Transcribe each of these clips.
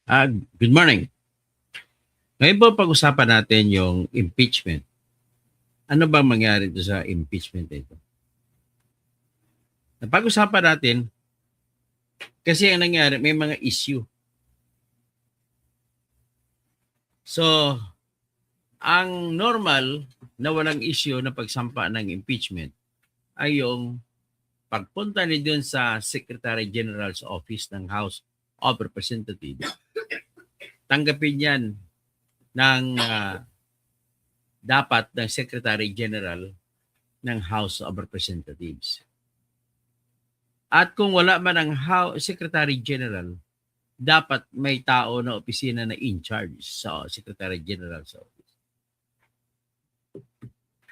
Good morning. Ngayon po pag-usapan natin yung impeachment. Ano bang mangyari doon sa impeachment na ito? Napag-usapan natin kasi ang nangyari may mga issue. So, ang normal na walang issue na pagsampa ng impeachment ay yung pagpunta ni doon sa Secretary General's Office ng House of Representatives. Tanggapin yan ng dapat ng Secretary General ng House of Representatives. At kung wala man ang Secretary General, dapat may tao na opisina na in charge sa Secretary General sa office.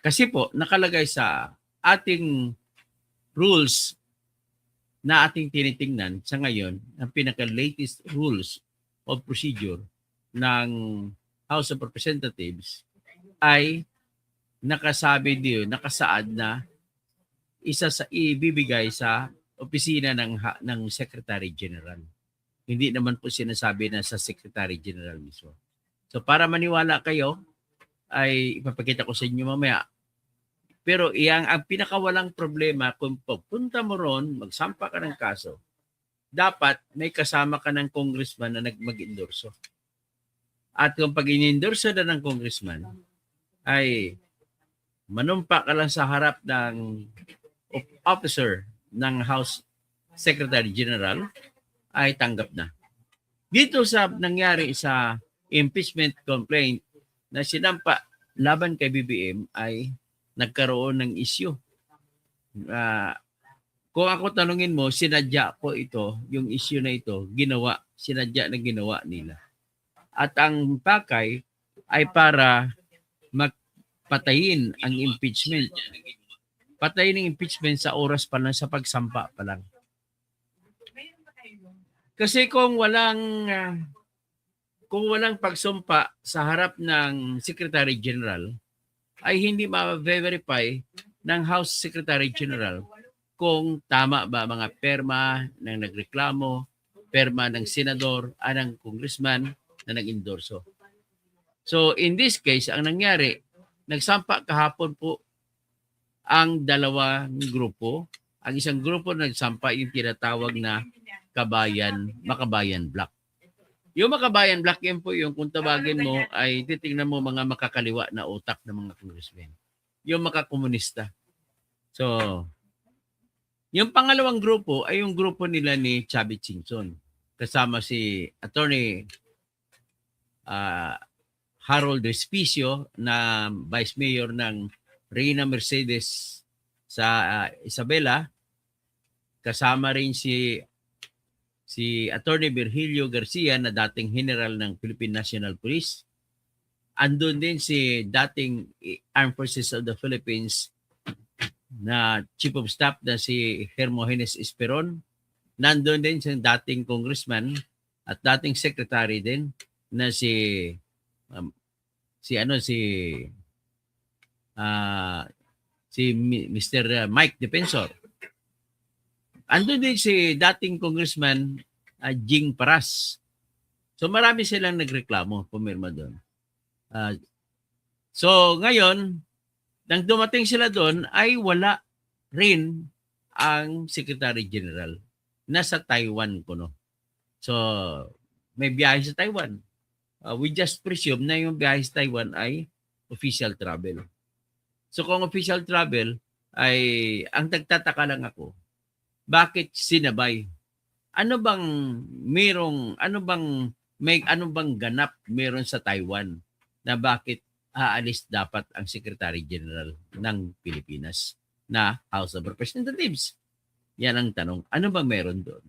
Kasi po, nakalagay sa ating rules na ating tinitingnan sa ngayon, ang pinaka-latest rules of procedure ng House of Representatives ay nakasabi din, nakasaad na isa sa ibibigay sa opisina ng Secretary General. Hindi naman po sinasabi na sa Secretary General mismo. So para maniwala kayo, ay ipapakita ko sa inyo mamaya. Pero ang pinakawalang problema, kung pupunta mo ron, magsampa ka ng kaso, dapat may kasama ka ng congressman na mag-endorso. At kung pag in-endorso na ng congressman, ay manumpa ka lang sa harap ng officer ng House Secretary General, ay tanggap na. Dito sa nangyari sa impeachment complaint na sinampa laban kay BBM ay nagkaroon ng issue. Kung ako tanungin mo, sinadya ko ito, yung issue na ito, sinadya na ginawa nila. At ang pakay ay para magpatayin ang impeachment. Patayin ang impeachment sa oras pa lang, sa pagsampa pa lang. Kasi kung walang pagsumpa sa harap ng Secretary General, ay hindi ma-verify ng House Secretary General kung tama ba mga perma ng nagreklamo, perma ng senador, ng congressman na nag-endorso. So in this case, ang nangyari, nagsampa kahapon po ang dalawang grupo. Ang isang grupo nagsampa yung tinatawag na Makabayan Block. Yung Makabayan Block, yan po yung kung tawagin mo ay titingnan mo mga makakaliwa na utak ng mga congressmen. Yung makakomunista. So, yung pangalawang grupo ay yung grupo nila ni Chavit Singson. Kasama si Attorney Harold Respicio na Vice Mayor ng Reina Mercedes sa Isabela. Kasama rin si Attorney Virgilio Garcia na dating General ng Philippine National Police. Andun din si dating Armed Forces of the Philippines na Chief of Staff na si Hermogenes Esperon. Nandun din si dating congressman at dating secretary din na si Mr. Mike Defensor. Andun din si dating congressman Jing Paras. So marami silang nagreklamo, pumirma doon. So ngayon, nang dumating sila doon ay wala rin ang Secretary General. Nasa Taiwan kuno. So may biyahe sa Taiwan. We just presume na yung biyahe sa Taiwan ay official travel. So kung official travel ay ang nagtataka lang ako, bakit sinabay? Ano bang ganap meron sa Taiwan na bakit aalis dapat ang Secretary General ng Pilipinas na House of Representatives? Yan ang tanong. Ano bang meron doon?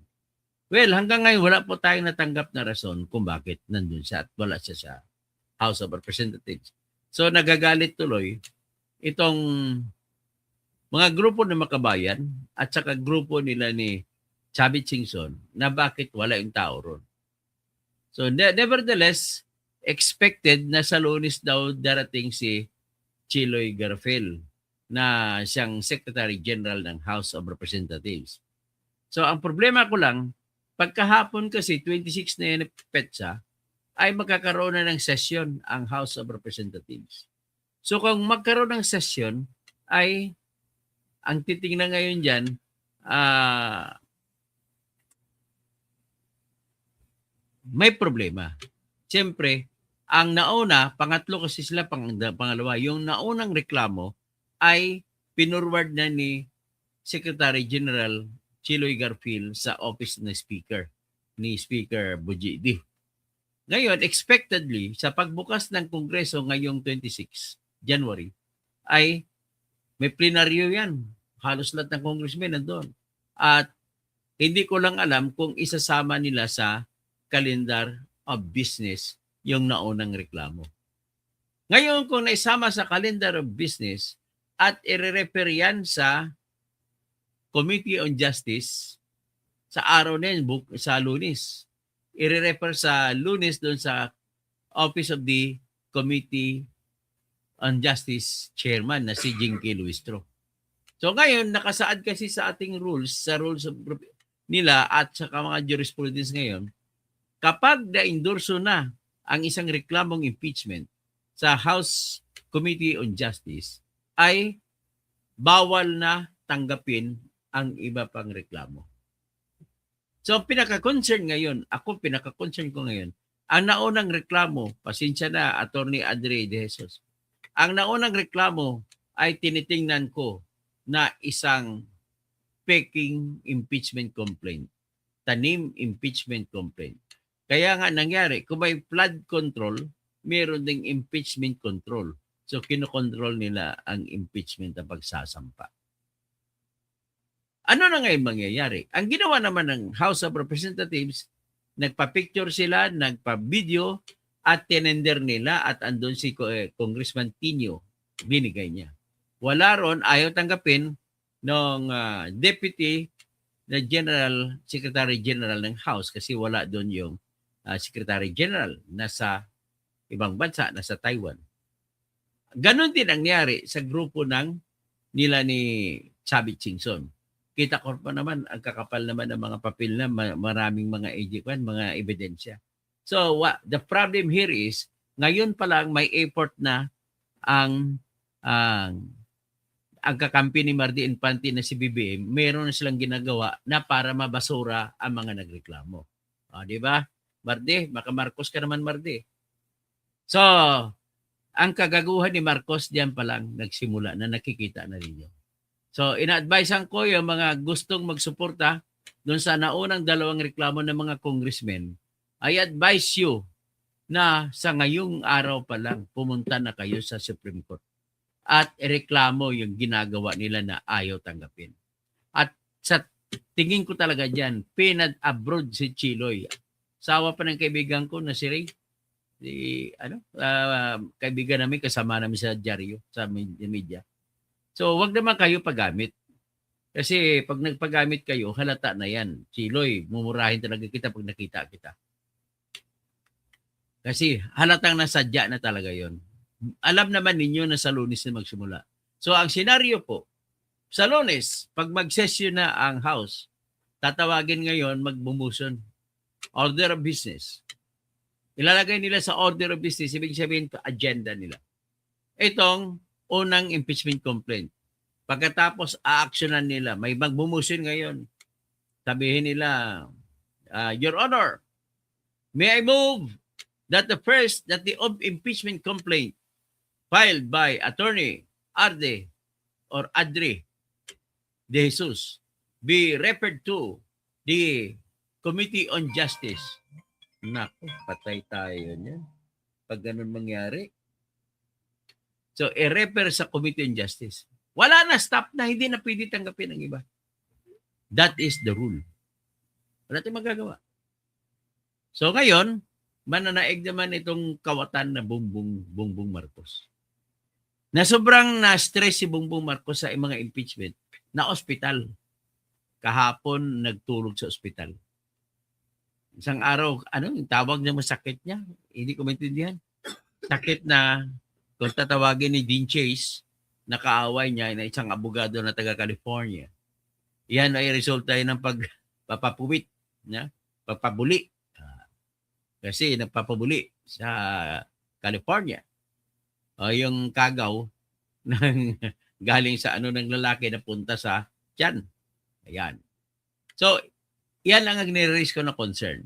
Well, hanggang ngayon wala po tayong natanggap na rason kung bakit nandun siya at wala siya sa House of Representatives. So nagagalit tuloy itong mga grupo ng Makabayan at saka grupo nila ni Chavit Singson na bakit wala yung tao ron. So nevertheless, expected na sa Lunes daw darating si Chiloy Garfield na siyang Secretary General ng House of Representatives. So ang problema ko lang, Pagkahapon kasi, 26 na yan na petsa, ay magkakaroon na ng session ang House of Representatives. So kung magkaroon ng session, ay ang titingnan ngayon dyan, may problema. Siyempre, ang nauna, pangatlo kasi sila, pangalawa, yung naunang reklamo ay pinurward na ni Secretary General Chiloy Garfield sa office ng Speaker, ni Speaker Bujidi. Ngayon, expectedly, sa pagbukas ng Kongreso ngayong 26 January, ay may plenaryo yan. Halos lahat ng congressmen nandun. At hindi ko lang alam kung isasama nila sa calendar of business yung naunang reklamo. Ngayon, kung naisama sa calendar of business at i-refer yan sa Committee on Justice sa araw na yun, sa Lunes, i-refer sa Lunes doon sa Office of the Committee on Justice Chairman na si Jinky Luistro. So ngayon, nakasaad kasi sa ating rules, sa rules of nila at sa mga jurisprudence ngayon, kapag na-endorso na ang isang reklamong impeachment sa House Committee on Justice, ay bawal na tanggapin ang iba pang reklamo. So pinaka-concern ko ngayon, ang naunang reklamo, pasensya na, Attorney Adre De Jesus, ang naunang reklamo ay tinitingnan ko na isang peking impeachment complaint, tanim impeachment complaint. Kaya nga nangyari, kung may flood control, meron ding impeachment control. So kinokontrol nila ang impeachment na pagsasampa. Ano na ngayon mangyayari? Ang ginawa naman ng House of Representatives, nagpa-picture sila, nagpa-video, at tinender nila at andun si Congressman Tinio, binigay niya. Wala ron, ayaw tanggapin ng Deputy na Secretary General ng House kasi wala doon yung Secretary General, nasa ibang bansa, nasa Taiwan. Ganon din ang nangyari sa grupo nila ni Chavit Singson. Kita ko pa naman, ang kakapal naman ng mga papel na maraming mga mga ebidensya. So the problem here is, ngayon pa lang may effort na ang kakampi ni Mardy Infante na si BBM, meron na silang ginagawa na para mabasura ang mga nagreklamo. Di ba? Mardy, maka Marcos ka naman, Mardy. So, ang kagaguhan ni Marcos diyan pa lang nagsimula na, nakikita na ninyo. So, ina-advisean ko yung mga gustong magsuporta doon sa naunang dalawang reklamo ng mga congressmen. I advise you na sa ngayong araw pa lang pumunta na kayo sa Supreme Court at ireklamo yung ginagawa nila na ayaw tanggapin. At sa tingin ko talaga diyan, pinad-abroad si Chiloy. Sawa pa ng kaibigan ko na si Ray, kaibigan namin, kasama namin sa dyaryo, sa media. So, wag naman kayo paggamit. Kasi pag nagpagamit kayo, halata na yan. Chiloy, mumurahin talaga kita pag nakita kita. Kasi halatang nasadya na talaga yon. Alam naman ninyo na sa Lunes na magsimula. So, ang senaryo po, sa Lunes, pag mag-session na ang House, tatawagin ngayon, magbumuson. Order of business. Ilalagay nila sa order of business, ibig sabihin agenda nila. Itong unang impeachment complaint. Pagkatapos, aaksyonan nila. May magbumusin ngayon. Sabihin nila, Your Honor, may I move that the impeachment complaint filed by Attorney Adre De Jesus be referred to the Committee on Justice. Naku, patay tayo niyan. Pag ganun mangyari. So, i-refer sa Committee on Justice. Wala na, stop na, hindi na pwede tanggapin ng iba. That is the rule. Wala tayong magagawa. So, ngayon, mananaig naman itong kawatan na Bongbong Marcos. Na sobrang na-stress si Bongbong Marcos sa mga impeachment, na ospital. Kahapon, nagtulog sa ospital. Isang araw, yung tawag niya, masakit niya? Hindi ko maintindihan. Sakit na, kung tatawagin ni Dean Chase, nakaaway niya na isang abogado na taga California. Yan ay resulta ng pagpapapuwit. pagpabuli. Kasi nagpapabuli sa California. Yung kagaw ng galing sa ng lalaki na punta sa tiyan. Ayan. So, yan ang nire-raise ko na concern.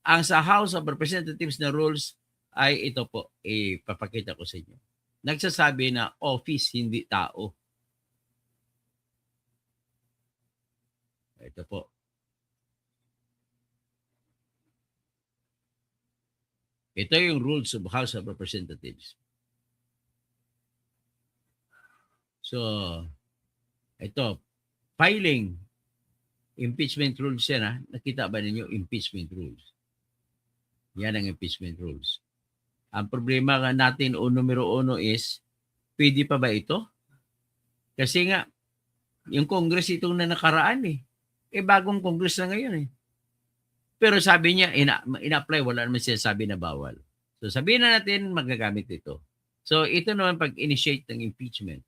Ang sa House of Representatives na rules ay ito po, ipapakita ko sa inyo. Nagsasabi na office, hindi tao. Ito po. Ito yung rules of House of Representatives. So, ito, filing, impeachment rules yan ha. Nakita ba ninyo impeachment rules? Yan ang impeachment rules. Ang problema natin numero uno is, pwede pa ba ito? Kasi nga, yung Congress itong na nakaraan bagong Congress na ngayon Pero sabi niya, ina-apply, wala naman siya sabi na bawal. So sabihin na natin, magagamit ito. So ito naman pag-initiate ng impeachment.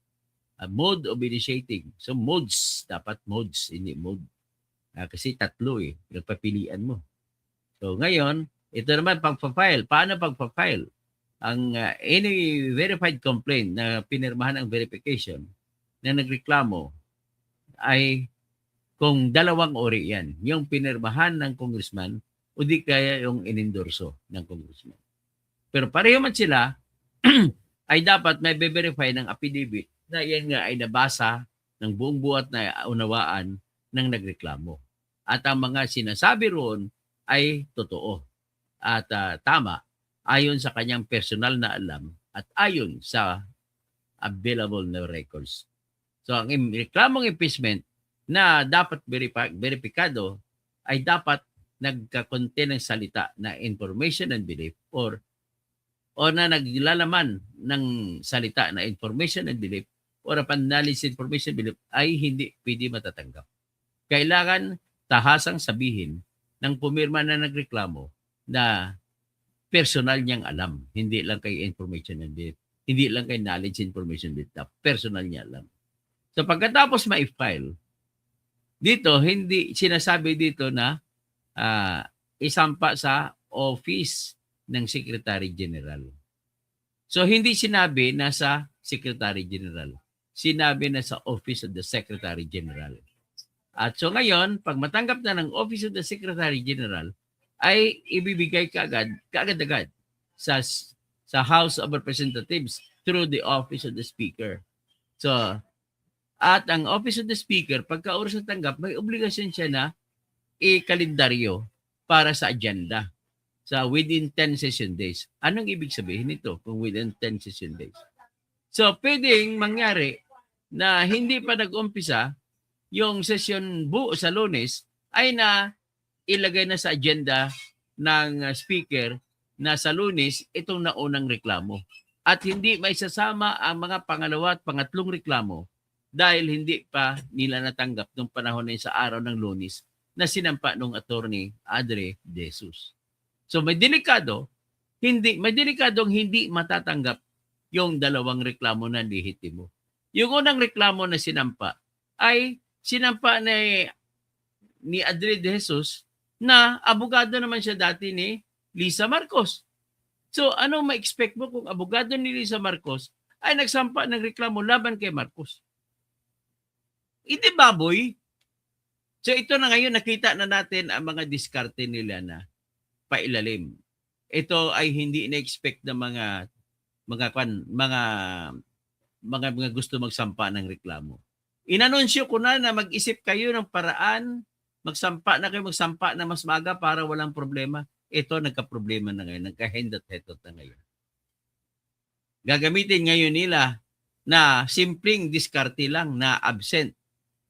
A mode of initiating. So modes, dapat modes, hindi mode. Kasi tatlo nagpapilian mo. So ngayon, ito naman pagpa-file. Paano pagpa-file? Ang any verified complaint na pinirmahan ang verification na nagreklamo ay kung dalawang ori yan. Yung pinirmahan ng congressman o di kaya yung inendorso ng congressman. Pero pareho man sila ay dapat may verify ng affidavit na yan nga ay nabasa ng buong buhat na unawaan ng nagreklamo. At ang mga sinasabi roon ay totoo at tama ayon sa kanyang personal na alam at ayon sa available na records. So ang reklamong impeachment na dapat verifikado ay dapat nagka-contain ng salita na information and belief o na naglalaman ng salita na information and belief or pananalis information and belief ay hindi pwede matatanggap. Kailangan tahasang sabihin ng pumirma na nagreklamo na personal niyang alam, hindi lang kay information and belief, hindi lang kay knowledge information and belief, personal niya alam. So pagkatapos ma-file, dito, hindi sinasabi dito na isampa sa office ng Secretary General. So, hindi sinabi na sa Secretary General. Sinabi na sa Office of the Secretary General. At so ngayon, pag matanggap na ng Office of the Secretary General, ay ibibigay kaagad-agad sa House of Representatives through the Office of the Speaker. So, at ang Office of the Speaker, pagka oras na tanggap, may obligasyon siya na i-kalendaryo para sa agenda sa within 10 session days. Anong ibig sabihin nito kung within 10 session days? So, pwedeng mangyari na hindi pa nag-umpisa yung session sa Lunes ay na ilagay na sa agenda ng Speaker na sa Lunes itong naunang reklamo. At hindi may sasama ang mga pangalawa at pangatlong reklamo dahil hindi pa nila natanggap nung panahon na sa araw ng Lunes na sinampa nung attorney Adre De Jesus. So may delikadong hindi matatanggap yung dalawang reklamo na lehitimo. Yung unang reklamo na sinampa ay sinampa ni Adre De Jesus na abogado naman siya dati ni Lisa Marcos. So ano ma-expect mo kung abogado ni Lisa Marcos ay nagsampa ng reklamo laban kay Marcos? Hindi baboy. So ito na ngayon, nakita na natin ang mga diskarte nila na pailalim. Ito ay hindi na-expect ng mga gusto magsampa ng reklamo. Inanunsyo ko na mag-isip kayo ng paraan, magsampa na mas maga para walang problema. Ito nagka-problema na ngayon, nagka-hendot-hetot na ngayon. Gagamitin ngayon nila na simpleng diskarte lang na absent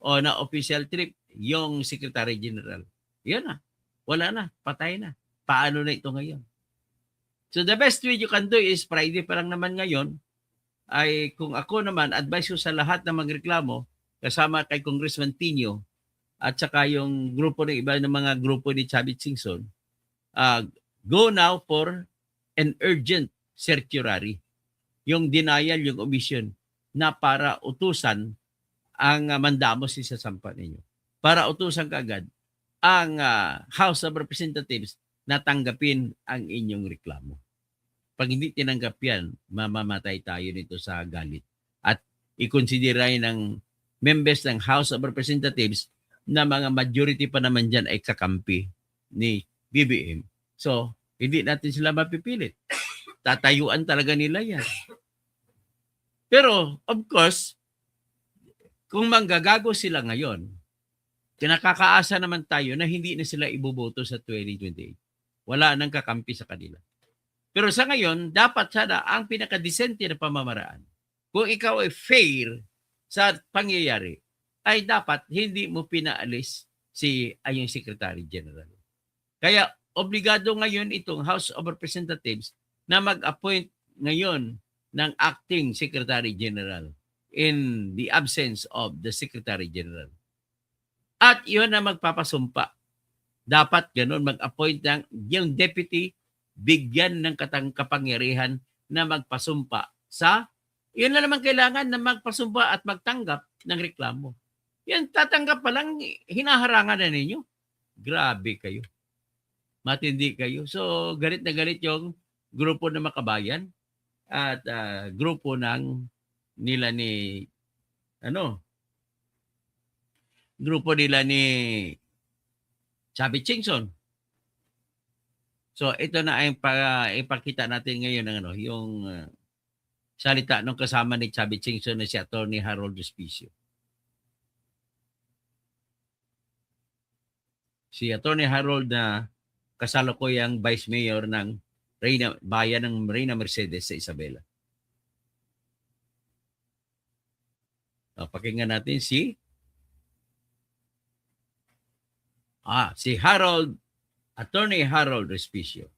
o na official trip yung Secretary General. Yan na. Wala na. Patay na. Paano na ito ngayon? So the best way you can do is Friday pa lang naman ngayon ay kung ako naman advice ko sa lahat na magreklamo kasama kay Congressman Tino at saka yung grupo ng iba ng mga grupo ni Chavit Singson, go now for an urgent certiorari. Yung denial, yung omission na para utusan ang mandamos isasampa ninyo. Para utusan kaagad ang House of Representatives na tanggapin ang inyong reklamo. Pag hindi tinanggap yan, mamamatay tayo nito sa galit. At i-consideray ng members ng House of Representatives na mga majority pa naman dyan ay kakampi ni BBM. So, hindi natin sila mapipilit. Tatayuan talaga nila yan. Pero, of course, kung manggagago sila ngayon, kinakakaasa naman tayo na hindi na sila iboboto sa 2028. Wala nang kakampi sa kanila. Pero sa ngayon, dapat sana ang pinakadesente na pamamaraan. Kung ikaw ay fair sa pangyayari, ay dapat hindi mo pinaalis si ayong Secretary General. Kaya obligado ngayon itong House of Representatives na mag-appoint ngayon ng acting Secretary General in the absence of the Secretary General. At yun na magpapasumpa. Dapat ganun mag-appoint ng yung deputy, bigyan ng kapangyarihan na magpasumpa sa, yun na naman kailangan na magpasumpa at magtanggap ng reklamo. Yan, tatanggap pa lang, hinaharangan na ninyo. Grabe kayo. Matindi kayo. So, galit na galit yung grupo ng Makabayan at grupo ng nila ni, grupo nila ni Chubby Chingson. So ito na ay ipakita natin ngayon ng yung salita ng kasama ni Chubby Chingson na si Attorney Harold Hospicio. Si Attorney Harold na kasalukuyang Vice Mayor ng bayan ng Reyna Mercedes sa Isabela. Pakinggan natin si Harold, Attorney Harold Hospicio.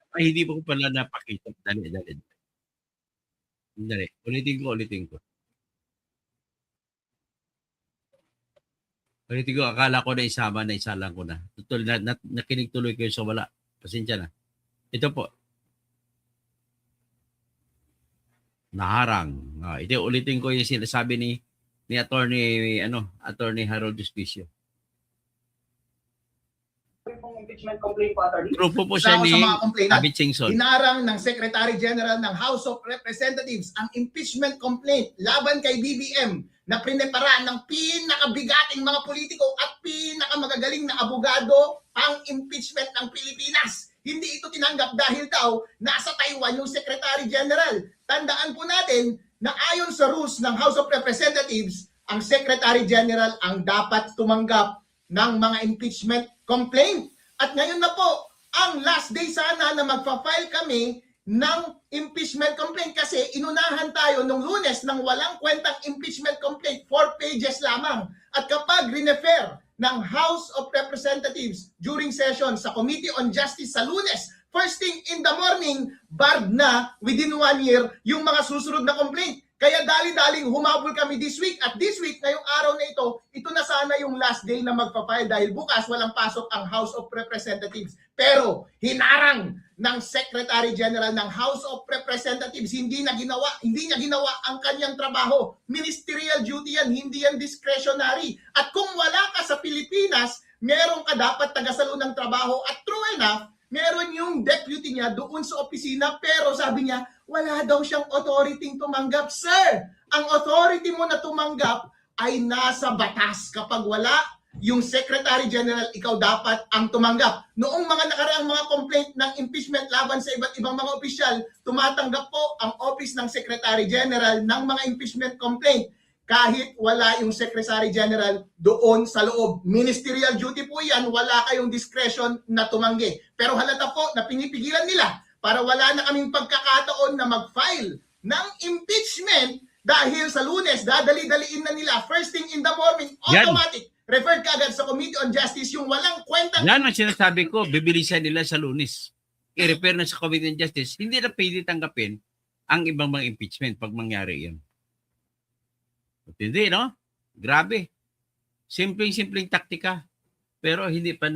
Ay, hindi ko pala napakita. Dali. Ulitin ko. Ulitin ko, akala ko na isalang ko na. Nakinig tuloy kayo sa wala. Pasensya na. Ito po. Naharang. Ito ulitin ko yung sinasabi ni Attorney Harold Hospicio. Impeachment complaint po, Attorney. Grupo po siya ni Chubby Chingson. Hinarang ng Secretary General ng House of Representatives ang impeachment complaint laban kay BBM na prinepara ng pinakabigating mga politiko at pinakamagagaling na abogado pang impeachment ng Pilipinas. Hindi ito tinanggap dahil daw nasa Taiwan yung Secretary General. Tandaan po natin na ayon sa rules ng House of Representatives, ang Secretary General ang dapat tumanggap ng mga impeachment complaint. At ngayon na po, ang last day sana na magpa-file kami ng impeachment complaint kasi inunahan tayo nung Lunes ng walang kwentang impeachment complaint, 4 pages lamang. At kapag rinefer ng House of Representatives during session sa Committee on Justice sa Lunes, first thing in the morning, barred na within 1 year yung mga susunod na complaint. Kaya dali-daling humabol kami this week. At this week, ngayong araw na ito na sana yung last day na magpa-file dahil bukas walang pasok ang House of Representatives. Pero hinarang ng Secretary General ng House of Representatives, hindi niya ginawa ang kanyang trabaho. Ministerial duty yan, hindi yan discretionary. At kung wala ka sa Pilipinas, meron ka dapat tagasalo ng trabaho. At true enough, meron yung deputy niya doon sa opisina, pero sabi niya, wala daw siyang authority tumanggap. Sir, ang authority mo na tumanggap ay nasa batas. Kapag wala yung Secretary General, ikaw dapat ang tumanggap. Noong mga nakaraang mga complaint ng impeachment laban sa iba't ibang mga opisyal, tumatanggap po ang Office ng Secretary General ng mga impeachment complaint. Kahit wala yung Secretary General doon sa loob. Ministerial duty po yan, wala kayong discretion na tumanggi. Pero halata po na pinipigilan nila para wala na kaming pagkakataon na mag-file ng impeachment dahil sa Lunes, dadali-daliin na nila. First thing in the morning, automatic. Referred ka agad sa Committee on Justice yung walang kwentang... Yan ang sinasabi ko, bibilisan nila sa Lunes. I-refer na sa Committee on Justice. Hindi na pwede tanggapin ang ibang mga impeachment pag mangyari yan. Hindi, no? Grabe. Simpleng taktika. Pero hindi pa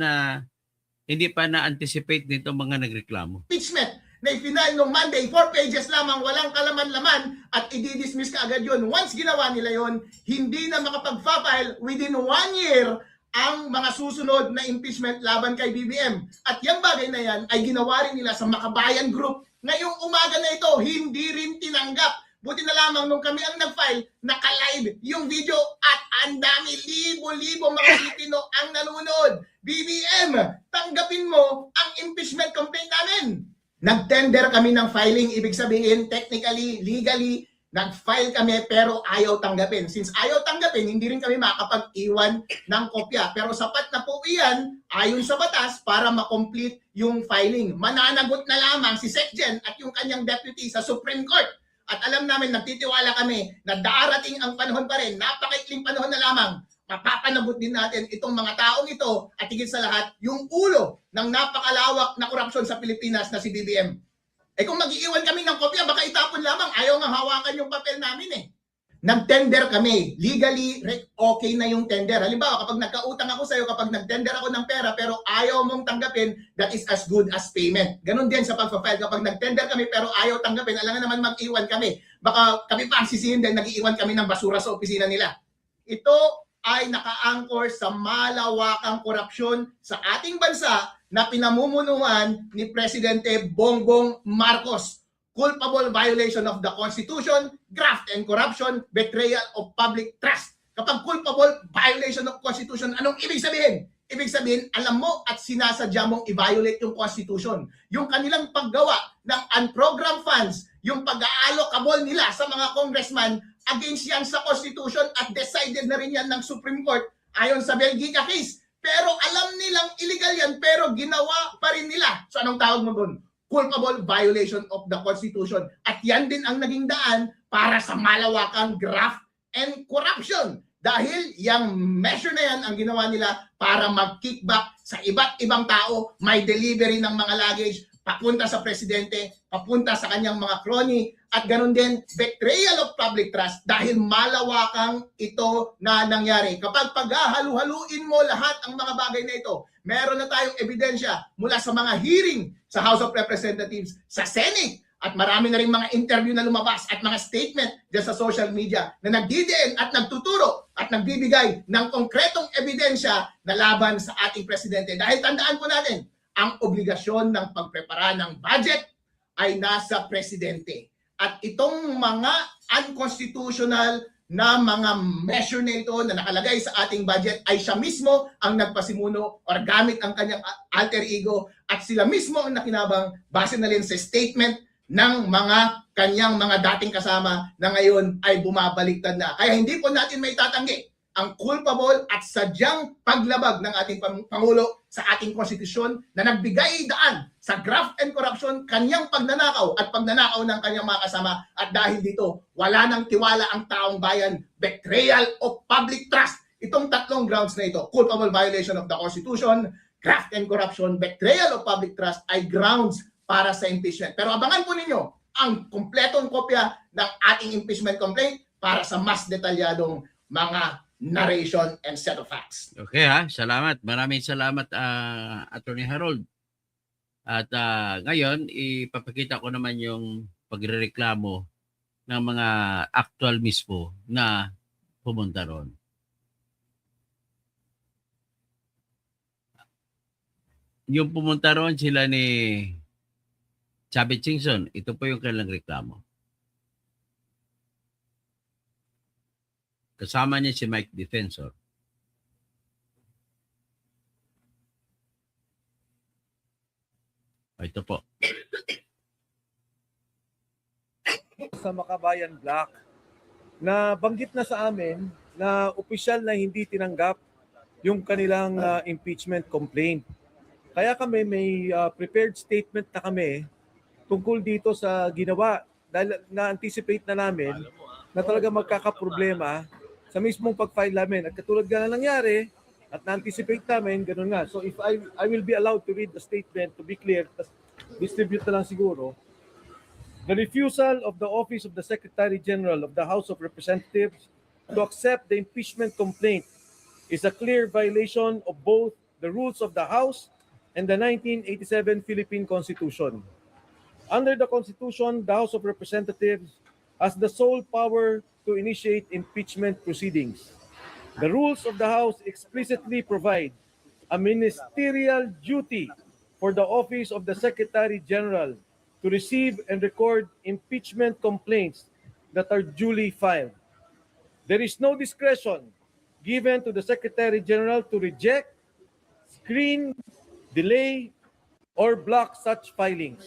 na-anticipate nito mga nagreklamo. Impeachment na ifinal nung Monday, 4 pages lamang, walang kalaman-laman at i-dismiss ka agad yun. Once ginawa nila yun, hindi na makapag-file within 1 year ang mga susunod na impeachment laban kay BBM. At yung bagay na yan ay ginawa rin nila sa Makabayan Group. Ngayong umaga na ito, hindi rin tinanggap. Buti na lamang nung kami ang nag-file, naka-live yung video at ang dami, libo-libo mga Pilipino ang nanonood. BBM, tanggapin mo ang impeachment complaint namin. Nag-tender kami ng filing, ibig sabihin, technically, legally, nag-file kami pero ayaw tanggapin. Since ayaw tanggapin, hindi rin kami makapag-iwan ng kopya. Pero sapat na po iyan, ayon sa batas, para makomplete yung filing. Mananagot na lamang si SecGen at yung kanyang deputy sa Supreme Court. At alam namin, nagtitiwala kami na darating ang panahon pa rin, napakaikling panahon na lamang, mapapanagot din natin itong mga taong ito at higit sa lahat, yung ulo ng napakalawak na korupsyon sa Pilipinas na si BBM. Eh kung mag-iiwan kami ng kopya, baka itapon lamang, ayaw nga hawakan yung papel namin eh. Nag-tender kami. Legally, okay na yung tender. Halimbawa, kapag nagkautang ako sa'yo, kapag nag-tender ako ng pera, pero ayaw mong tanggapin, that is as good as payment. Ganon din sa pag-file. Kapag nag-tender kami, pero ayaw tanggapin, alam naman mag-iwan kami. Baka kami pa ang sisihin dahil nag-iiwan kami ng basura sa opisina nila. Ito ay naka-anchor sa malawakang korupsyon sa ating bansa na pinamumunuan ni Presidente Bongbong Marcos. Culpable violation of the Constitution, graft and corruption, betrayal of public trust. Kapag culpable violation of Constitution, anong ibig sabihin? Ibig sabihin, alam mo at sinasadya mong i-violate yung Constitution. Yung kanilang paggawa ng unprogrammed funds, yung pag-aalokabol nila sa mga congressman, against yan sa Constitution at decided na rin yan ng Supreme Court ayon sa Belgica case. Pero alam nilang illegal yan, pero ginawa pa rin nila. So anong tawag mo doon? Culpable violation of the Constitution. At yan din ang naging daan para sa malawakang graft and corruption. Dahil yung measure na yan ang ginawa nila para mag-kickback sa iba't ibang tao, may delivery ng mga luggage, papunta sa presidente, papunta sa kanyang mga crony, at ganoon din, betrayal of public trust dahil malawakang ito na nangyari. Kapag paghahalu-haluin mo lahat ang mga bagay na ito, meron na tayong ebidensya mula sa mga hearing sa House of Representatives, sa Senate, at marami na rin mga interview na lumabas at mga statement dyan sa social media na nagdidiin at nagtuturo at nagbibigay ng konkretong ebidensya na laban sa ating presidente. Dahil tandaan po natin, ang obligasyon ng pagprepara ng budget ay nasa presidente. At itong mga unconstitutional na mga measure na ito na nakalagay sa ating budget ay siya mismo ang nagpasimuno or gamit ang kanyang alter ego at sila mismo ang nakinabang base na rin sa statement ng mga kanyang mga dating kasama na ngayon ay bumabaliktad na. Kaya hindi po natin may tatanggi ang culpable at sadyang paglabag ng ating Pangulo sa ating konstitusyon na nagbigay daan sa graft and corruption, kanyang pagnanakaw at pagnanakaw ng kanyang mga kasama, at dahil dito, wala nang tiwala ang taong bayan, betrayal of public trust. Itong tatlong grounds na ito, culpable violation of the Constitution, graft and corruption, betrayal of public trust, ay grounds para sa impeachment. Pero abangan po ninyo ang kumpletong kopya ng ating impeachment complaint para sa mas detalyadong mga narration and set of facts. Okay salamat. Maraming salamat Attorney Harold. At ngayon, ipapakita ko naman yung pagrereklamo ng mga actual mismo na pumunta ron. Yung pumunta ron sila ni Chubby Chingson, ito po yung kanilang reklamo. Kasama niya si Mike Defensor. Ito po. Sa Makabayan Black na banggit na sa amin na opisyal na hindi tinanggap yung kanilang impeachment complaint. Kaya kami may prepared statement na kami tungkol dito sa ginawa dahil na-anticipate na namin na talaga magkakaproblema sa mismong pag-file namin. At katulad nga na nangyari, at na-anticipate namin, ganun nga. So if I will be allowed to read the statement, to be clear, distribute na lang siguro. The refusal of the Office of the Secretary General of the House of Representatives to accept the impeachment complaint is a clear violation of both the rules of the House and the 1987 Philippine Constitution. Under the Constitution, the House of Representatives has the sole power to initiate impeachment proceedings. The rules of the House explicitly provide a ministerial duty for the Office of the Secretary General to receive and record impeachment complaints that are duly filed. There is no discretion given to the Secretary General to reject, screen, delay, or block such filings.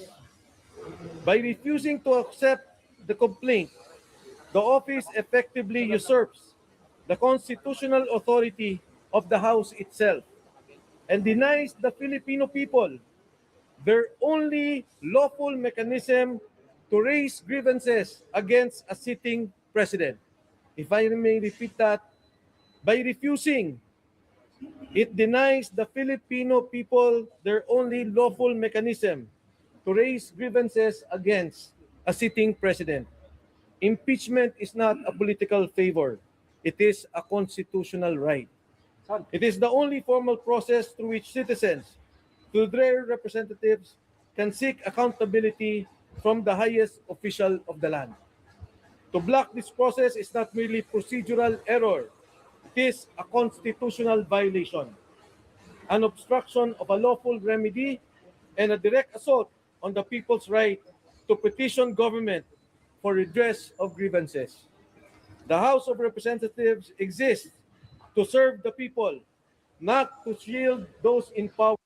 By refusing to accept the complaint, the office effectively usurps the constitutional authority of the House itself and denies the Filipino people their only lawful mechanism to raise grievances against a sitting president. If I may repeat that, by refusing, it denies the Filipino people their only lawful mechanism to raise grievances against a sitting president. Impeachment is not a political favor. It is a constitutional right. It is the only formal process through which citizens, through their representatives, can seek accountability from the highest official of the land. To block this process is not merely procedural error. It is a constitutional violation, an obstruction of a lawful remedy, and a direct assault on the people's right to petition government for redress of grievances. The House of Representatives exists to serve the people, not to shield those in power.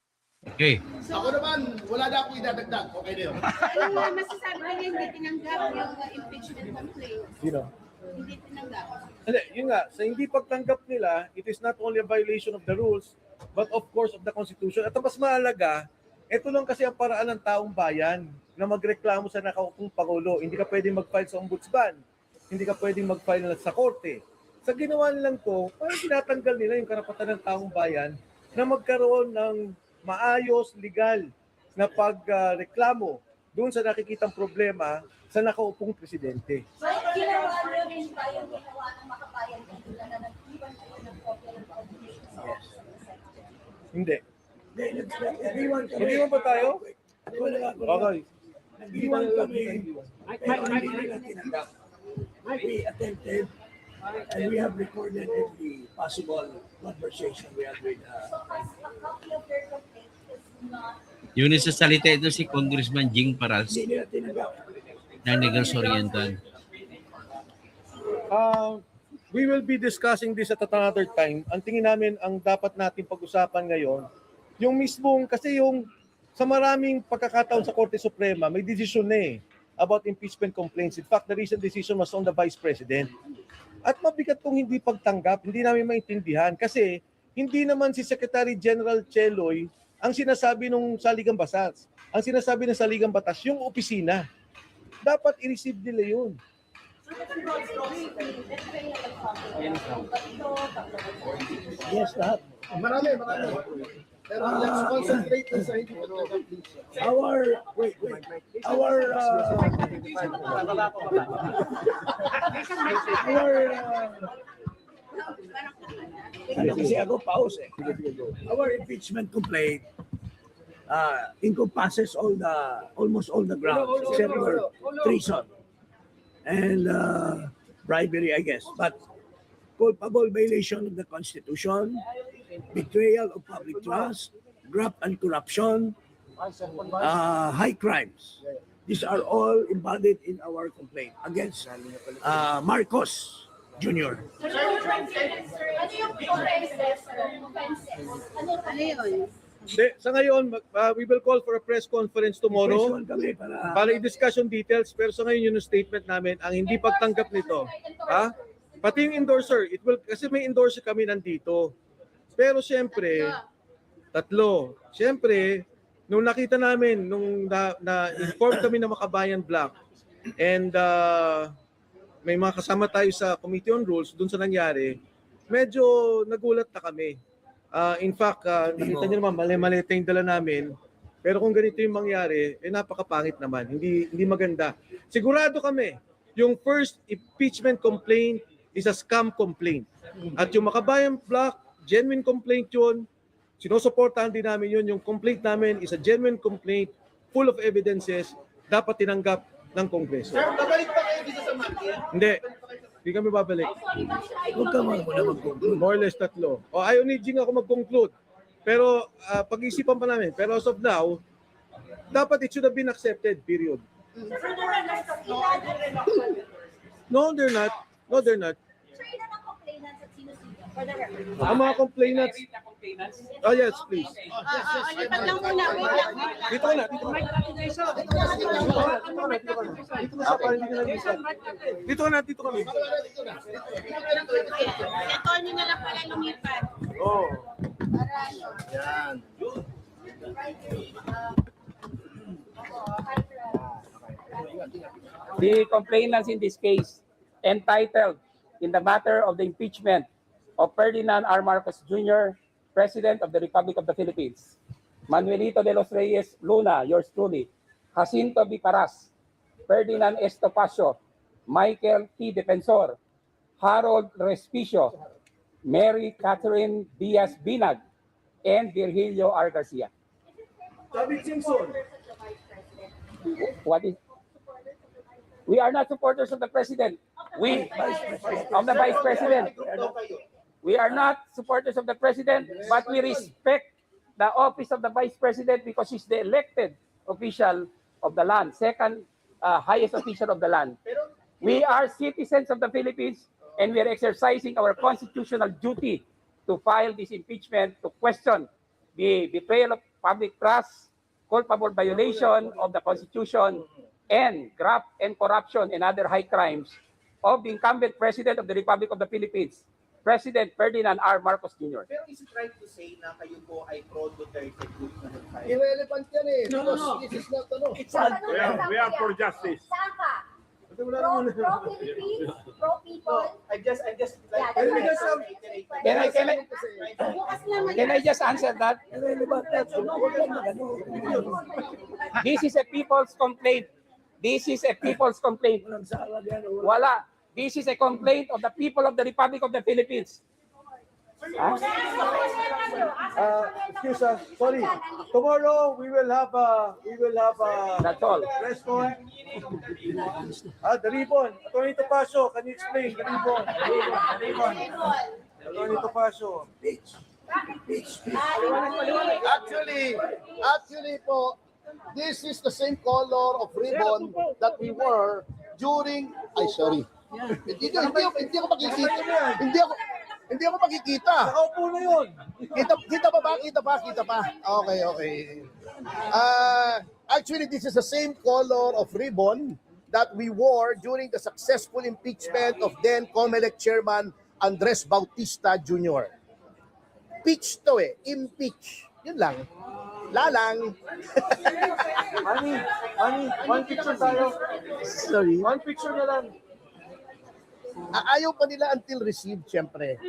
Okay. Ako naman, wala na akong idadagdag. Okay na yun. Ano nga masasabi na hindi tinanggap yung impeachment complaint? Hindi tinanggap. Yun nga, sa hindi pagtanggap nila, it is not only a violation of the rules, but of course of the Constitution. At ang mas mahalaga, ito lang kasi ang paraan ng taong bayan na magreklamo sa nakaupong Pangulo. Hindi ka pwedeng mag-file sa ombudsman. Hindi ka pwedeng mag-file sa korte. Sa ginawa nilang to, parang tinatanggal nila yung karapatan ng taong bayan na magkaroon ng maayos, legal na pagreklamo doon sa nakikitang problema sa nakaupong presidente. So, ginawa nyo rin ba yung ginawa ng Makabayan Dito na nag-iwan kayo ng kopya ng constitution sa office of the Secretary? Hindi. Hindi ba tayo? Okay. Nag-iwan kami. We attempted and we have recorded every possible conversation we had with So, as a copy of your complaint is not Yun sa salita ito si Congressman Jing Paral hindi nila tinanggap. ng Negros Oriental. we will be discussing this at another time. Ang tingin namin, ang dapat natin pag-usapan ngayon, yung mismong, kasi yung sa maraming pagkakataon sa Korte Suprema, may decision na about impeachment complaints. In fact, the recent decision was on the Vice President. At mabigat kung hindi pagtanggap, hindi namin maintindihan kasi hindi naman si Secretary General Cheloy ang sinasabi nung Saligang Batas. Ang sinasabi ng Saligang Batas, yung opisina. Dapat i-receive nila yun. Yes, lahat. Marami. Pero let's concentrate sa hindi Our, wait. Our, kasi ako pause eh. Our impeachment complaint encompasses almost all the grounds except for treason and bribery, I guess. But culpable violation of the Constitution, betrayal of public trust, graft and corruption, high crimes. These are all embodied in our complaint against Marcos Jr. Ano yung offenses? Ano yun? Sa ngayon, we will call for a press conference tomorrow Question kami para i-discuss yung details. Pero sa ngayon, yun yung statement namin. Ang hindi pagtanggap nito, pati yung endorser, kasi may endorser kami nandito. Pero siyempre, tatlo. Siyempre, nung nakita namin, nung na-inform kami ng Makabayan Black, and may mga kasama tayo sa Committee on Rules, dun sa nangyari, medyo nagulat na kami. In fact, nakita niyo naman, mali-malita yung dala namin. Pero kung ganito yung mangyari, napakapangit naman. Hindi maganda. Sigurado kami, yung first impeachment complaint is a scam complaint. At yung Makabayan Black, genuine complaint yun. Sinusuportahan din namin yun. Yung complaint namin is a genuine complaint, full of evidences, dapat tinanggap ng Kongreso. Sir, babalik pa kayo dito sa market? Hindi kami babalik. Huwag ka muna mag-conclude. More or less tatlo. O ayaw ni Jing ako mag-conclude. Pero pag-isipan pa namin. Pero as of now, dapat it should have been accepted, period. No, they're not. Sir, ilan ang complainants at sino-sino? For the record. Ang mga complainants. Oh yes, please. Lipat lang muna. Wait lang. Dito ka na. Dito kami. Attorney na lang pala lumipat. Oh. The complainants in this case entitled in the matter of the impeachment of Ferdinand R. Marcos Jr., President of the Republic of the Philippines, Manuelito de los Reyes Luna, yours truly, Jacinto B. Paras, Ferdinand S. Topacio, Michael T. Defensor, Harold Respicio, Mary Catherine Diaz Binag, and Virgilio R. Garcia. David Simpson. What is? We are not supporters of the president. We of the vice president. We are not supporters of the president, but we respect the office of the vice president because he's the elected official of the land, second highest official of the land. We are citizens of the Philippines, and we are exercising our constitutional duty to file this impeachment to question the betrayal of public trust, culpable violation of the Constitution, and graft and corruption and other high crimes of the incumbent President of the Republic of the Philippines, President Ferdinand R. Marcos Jr. Pero is it right to say na kayo po ay pro-Duterte group na nag-file? Irrelevant yan eh. No. This is not ano. It's not. We are for justice. Saan ka? Pro-Philippines? Pro-people? I just Yeah, like that's Can we why just have- Can I just answer that? Irrelevant na. Huwag ka mag-ano. This is a people's complaint. This is a people's complaint. Walang sala yan. Wala. This is a complaint of the people of the Republic of the Philippines. Excuse us. Sorry. Tomorrow we will have a That's all. press con. The ribbon. Attorney Topacio, can you explain? The ribbon. Attorney Topacio. Actually po, this is the same color of ribbon that we wore during, Hindi ako makikita. Hindi ako makikita. Nakaupo na yun. Kita pa. Okay. Actually, this is the same color of ribbon that we wore during the successful impeachment of then COMELEC Chairman Andres Bautista Jr. Impeach to impeach. Yun lang. Lalang. Honey, one picture tayo. Sorry. One picture na lang. Ayaw pa nila until received, syempre.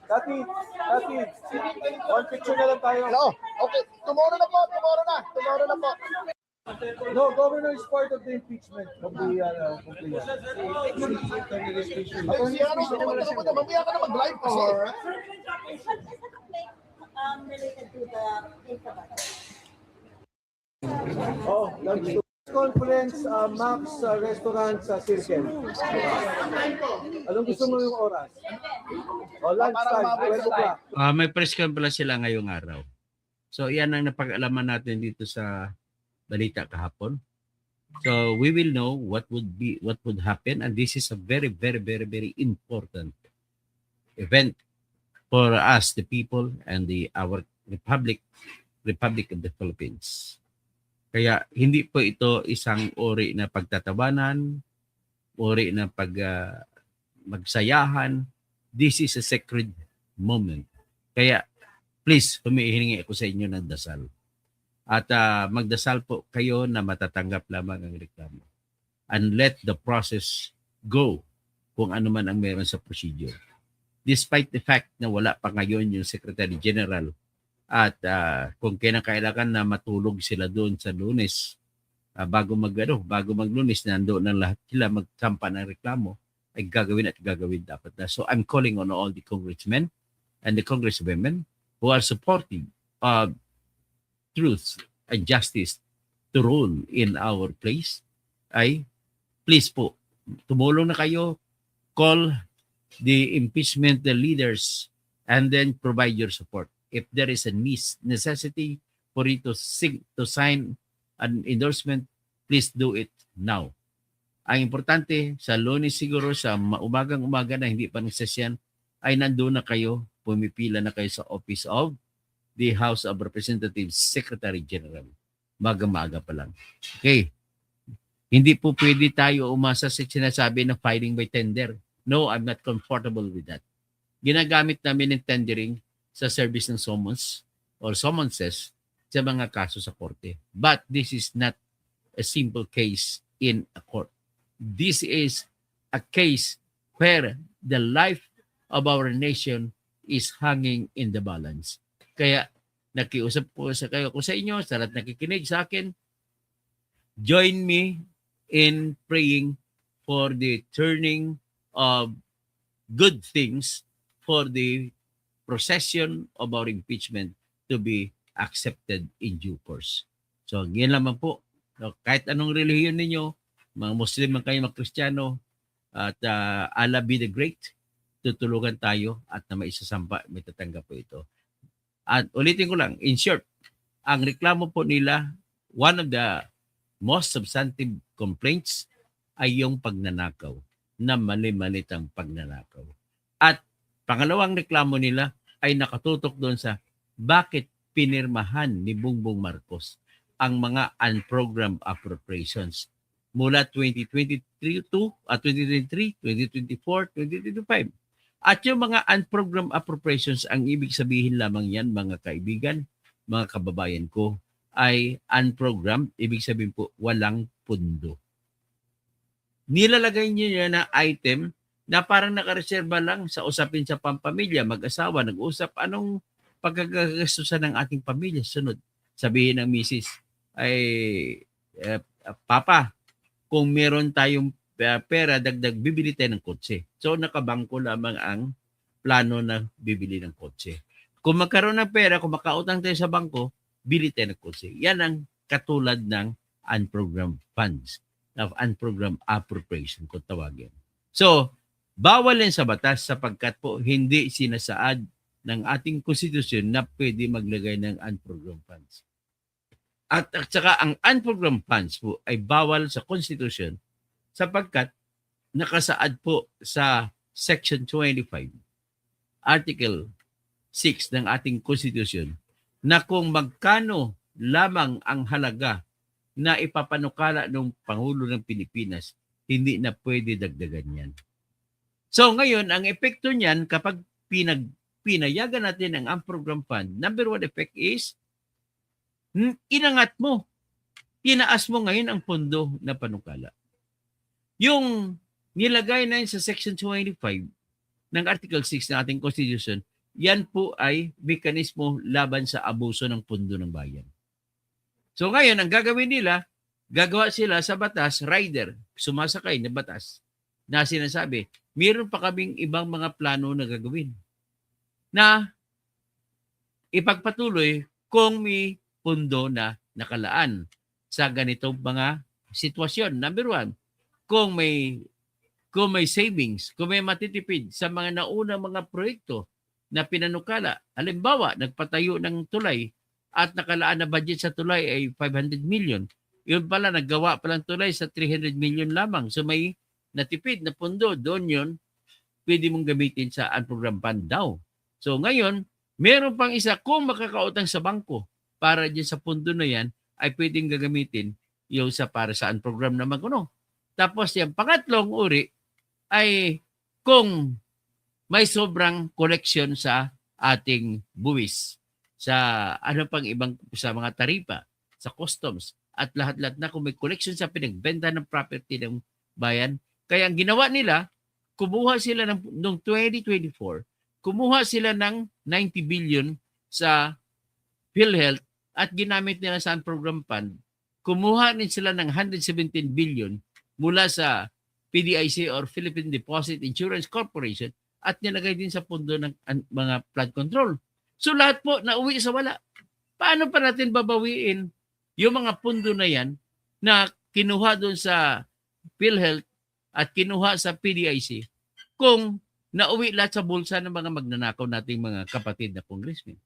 Tati, one picture na lang tayo. No, okay. Tomorrow na po. No, governor is part of the impeachment of the complaint. Mamaya ka na mag-live kasi. Related to the Oh, lunch conference, Max Restaurant sa Circle. Anong gusto mo yung oras? Lunch time, 12 o'clock. May press conference sila ngayong araw. So yan ang napag-alaman natin dito sa balita kahapon. So we will know what would happen, and this is a very important event for us, the people, and our Republic of the Philippines. Kaya hindi po ito isang uri na pagtatawanan, uri na magsayahan. This is a sacred moment. Kaya please, humihingi ako sa inyo ng dasal. At magdasal po kayo na matatanggap lamang ang reklamo. And let the process go kung ano man ang meron sa procedure. Despite the fact na wala pa ngayon yung Secretary General at kung kailangan na matulog sila doon sa Lunes bago mag-Lunes nandoon ng lahat sila magsampa ng reklamo, ay gagawin dapat na. So I'm calling on all the congressmen and the congresswomen who are supporting truth and justice to rule in our place, ay please po, tumulong na kayo, call the impeachment, the leaders, and then provide your support. If there is a necessity for you to sign an endorsement, please do it now. Ang importante, sa Lunes siguro, sa umagang-umaga na hindi pa nagsasyan, ay nandoon na kayo, pumipila na kayo sa office of the House of Representatives Secretary General. Maga-maga pa lang. Okay. Hindi po pwede tayo umasa sa sinasabi na filing by tender. No, I'm not comfortable with that. Ginagamit namin ng tendering sa service ng summons or summonses sa mga kaso sa korte. But this is not a simple case in a court. This is a case where the life of our nation is hanging in the balance. Kaya nakiusap po ko sa inyo, sa lahat nakikinig sa akin, join me in praying for the turning of good things for the procession of our impeachment to be accepted in due course. So, yan lamang po. Kahit anong relihiyon ninyo, mga Muslim man kayo, mga Kristiyano, at Allah be the great, tutulungan tayo at na maisasampa, may tatanggap po ito. At ulitin ko lang, in short, ang reklamo po nila, one of the most substantive complaints ay yung pagnanakaw, na mali-malitang pagnanakaw. At pangalawang reklamo nila ay nakatutok doon sa bakit pinirmahan ni Bongbong Marcos ang mga unprogrammed appropriations mula 2023, 2024, 2025. At yung mga unprogrammed appropriations, ang ibig sabihin lamang yan, mga kaibigan, mga kababayan ko, ay unprogrammed, ibig sabihin po, walang pundo. Nilalagay niyo yan na item na parang nakareserba lang sa usapin sa pampamilya, mag-asawa, nag-usap, anong pagkagastusan ng ating pamilya? Sunod, sabihin ng misis, ay, Papa, kung meron tayong pera, dagdag, bibili tayo ng kotse. So, nakabangko lamang ang plano na bibili ng kotse. Kung magkaroon ng pera, kung makautang tayo sa bangko, bili tayo ng kotse. Yan ang katulad ng unprogrammed funds, of unprogrammed appropriation kung tawagin. So, bawal yan sa batas sapagkat po hindi sinasaad ng ating konstitusyon na pwede maglagay ng unprogrammed funds. At saka ang unprogrammed funds po ay bawal sa konstitusyon sapagkat nakasaad po sa Section 25, Article 6 ng ating Constitution na kung magkano lamang ang halaga na ipapanukala ng Pangulo ng Pilipinas, hindi na pwede dagdagan yan. So ngayon, ang epekto niyan kapag pinayagan natin ang program fund, number one effect is inangat mo, tinaas mo ngayon ang pondo na panukala. Yung nilagay na yun sa Section 25 ng Article 6 ng ating Constitution, yan po ay mekanismo laban sa abuso ng pondo ng bayan. So ngayon, ang gagawin nila, gagawa sila sa batas, rider, sumasakay na batas, na sinasabi, mayroon pa kaming ibang mga plano na gagawin na ipagpatuloy kung may pondo na nakalaan sa ganitong mga sitwasyon. Number one, kung may savings, kung may matitipid sa mga naunang mga proyekto na pinanukala. Halimbawa, nagpatayo ng tulay at nakalaan na budget sa tulay ay 500 million. Yun pala, naggawa palang tulay sa 300 million lamang. So may natipid na pondo, doon yun, pwede mong gamitin sa unprogram fund daw. So ngayon, meron pang isa, kung makakautang sa bangko para dyan sa pondo na yan, ay pwedeng gagamitin yung sa para sa unprogram naman kuno. Tapos yung pangatlong uri ay kung may sobrang collection sa ating buwis, sa ano pang ibang sa mga taripa, sa customs, at lahat-lahat na kung may collection sa pinagbenta ng property ng bayan. Kaya ang ginawa nila, kumuha sila noong 2024, kumuha sila ng 90 billion sa PhilHealth at ginamit nila sa program fund. Kumuha din sila ng 117 billion mula sa PDIC or Philippine Deposit Insurance Corporation at nilagay din sa pondo ng mga flood control. So lahat po nauwi sa wala. Paano pa natin babawiin yung mga pondo na yan na kinuha doon sa PhilHealth at kinuha sa PDIC kung nauwi lahat sa bulsa ng mga magnanakaw nating mga kapatid na congressmen?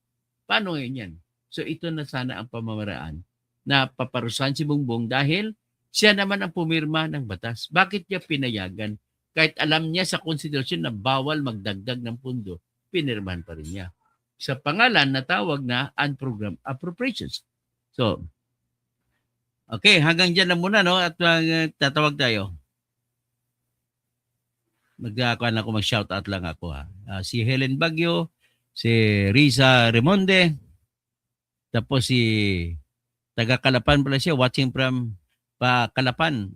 Paano ngayon yan? So ito na sana ang pamamaraan na paparusahan si Bongbong dahil siya naman ang pumirma ng batas. Bakit niya pinayagan? Kahit alam niya sa konstitusyon na bawal magdagdag ng pundo, pinirmahan pa rin niya. Sa pangalan na tawag na unprogrammed appropriations. So, okay, hanggang dyan lang muna, no? At tatawag tayo. Mag-shoutout lang ako, ha. Si Helen Bagyo, si Riza Remonde, tapos si taga Calapan pala siya, watching from Calapan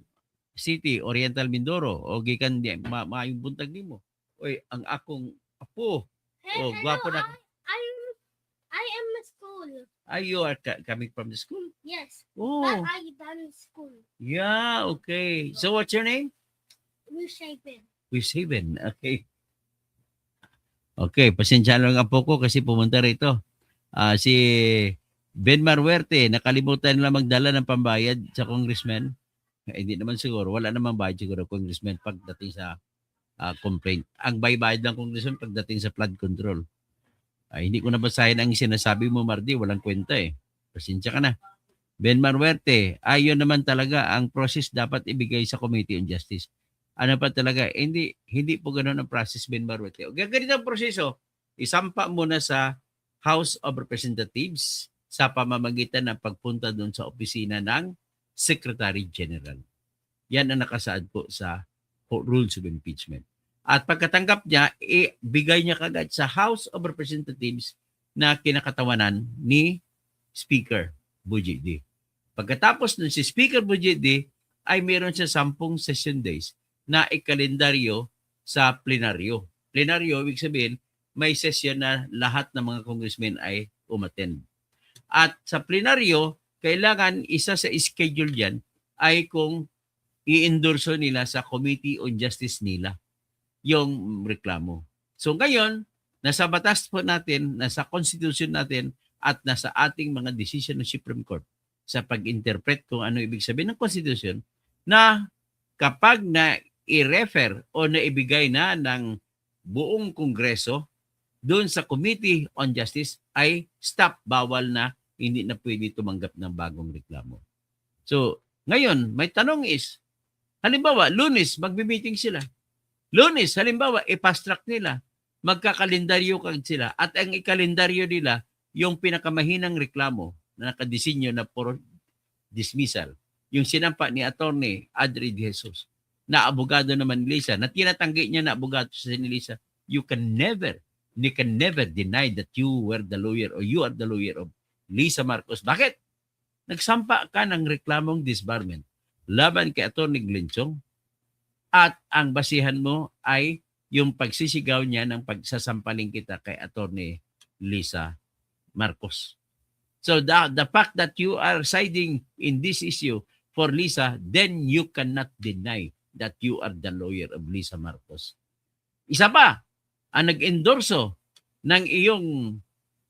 City, Oriental Mindoro. O gikan di, maayong buntag nimo. Oy, ang akong apo. Oh, gwapo na. I am at school. You are coming from the school? Yes. Oh, But I done school. yeah, okay. So what's your name? Reshapen. Wishaven. Okay. Okay, pasensya lang ang po ko kasi pumunta rito. Si Benmar Huerte, nakalimutan nila magdala ng pambayad sa congressman. Hindi naman siguro. Wala namang bayad siguro congressman pagdating sa complaint. Ang bayad ng congressman pagdating sa flood control. Hindi ko nabasahin ang sinasabi mo, Mardi. Walang kwenta eh. Pasensya ka na. Benmar Huerte, ayon naman talaga ang process dapat ibigay sa Committee on Justice. Ano pa talaga? Hindi po ganoon ang process, Benmar Huerte. O ganito ang proseso, isampa muna sa House of Representatives sa pamamagitan ng pagpunta doon sa opisina ng Secretary General. Yan ang nakasaad po sa Rules of Impeachment. At pagkatanggap niya, ibigay niya kagad sa House of Representatives na kinakatawanan ni Speaker Bujidi. Pagkatapos nun si Speaker Bujidi ay meron siya 10 session days na ikalendaryo sa plenaryo. Plenaryo, ibig sabihin, may session na lahat ng mga congressmen ay umattend. At sa plenaryo, kailangan isa sa schedule dyan ay kung i-endorso nila sa Committee on Justice nila yung reklamo. So ngayon, nasa batas po natin, nasa constitution natin, at nasa ating mga decision ng Supreme Court sa pag-interpret kung ano ibig sabihin ng constitution na kapag na i-refer o naibigay na ng buong Kongreso doon sa Committee on Justice ay stop, bawal na, hindi na pwede tumanggap ng bagong reklamo. So, ngayon, may tanong is, Halimbawa, Lunes, magbi-meeting sila. Lunes, halimbawa, i-fast track nila. Magkakalendaryo sila. At ang ikalendaryo nila, yung pinakamahinang reklamo na nakadesinyo na for dismissal. Yung sinampa ni Attorney Adri De Jesus na abogado naman ni Lisa, na tinatanggi niya na abogado sa ni Lisa, you can never deny that you were the lawyer or you are the lawyer of Lisa Marcos. Bakit? Nagsampa ka ng reklamong disbarment laban kay Attorney Glenchong at ang basihan mo ay yung pagsisigaw niya ng pagsasampaling kita kay Attorney Lisa Marcos. So the fact that you are siding in this issue for Lisa, then you cannot deny that you are the lawyer of Lisa Marcos. Isa pa, ang nag-endorso ng iyong